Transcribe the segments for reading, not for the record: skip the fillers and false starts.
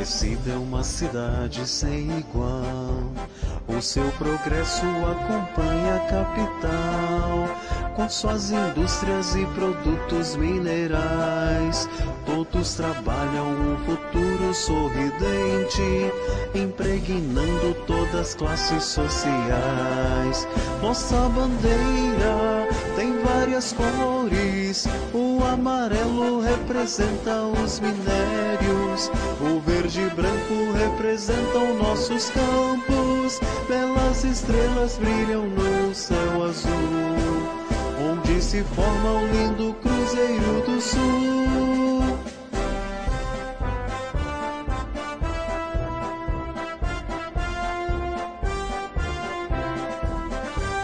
Aparecida é uma cidade sem igual. O seu progresso acompanha a capital, com suas indústrias e produtos minerais. Todos trabalham um futuro sorridente, impregnando todas as classes sociais. Nossa bandeira tem várias cores. O amarelo representa os minérios, o verde e branco representam nossos campos. Belas estrelas brilham no céu azul, onde se forma o lindo Cruzeiro do Sul.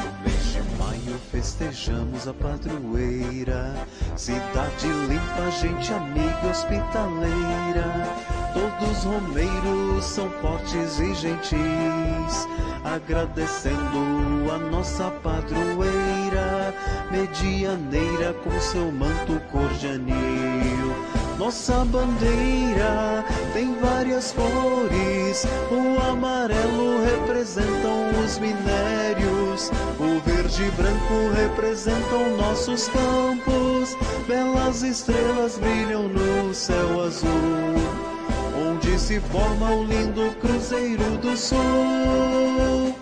No mês de maio festejamos a padroeira, cidade limpa, gente amiga, hospitaleira. Todos romeiros são fortes e gentis, agradecendo a nossa padroeira, medianeira com seu manto cor de anil. Nossa bandeira tem várias cores. O amarelo representam os minérios, o verde e branco representam nossos campos. Belas estrelas brilham no céu azul, onde se forma o lindo Cruzeiro do Sul.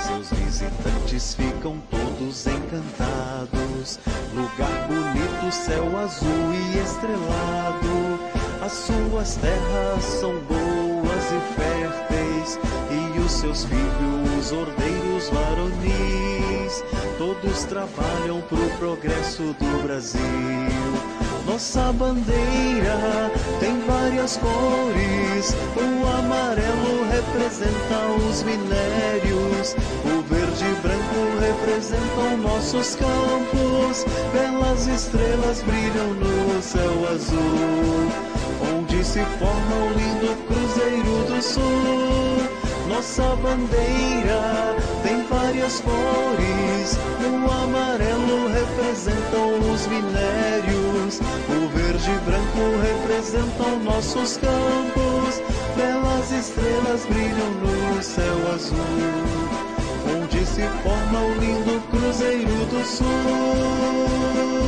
Seus visitantes ficam todos encantados. Lugar bonito, céu azul e estrelado. As suas terras são boas e férteis, e os seus filhos ordeiros varonis. Todos trabalham pro progresso do Brasil. Nossa bandeira tem várias cores. O amarelo representa os minérios, o verde e branco representam nossos campos. Belas estrelas brilham no céu azul, onde se forma o lindo Cruzeiro do Sul. Nossa bandeira tem várias cores. O amarelo representam os minérios, o verde e branco representam nossos campos. Belas estrelas brilham no céu azul, onde se forma o lindo Cruzeiro do Sul.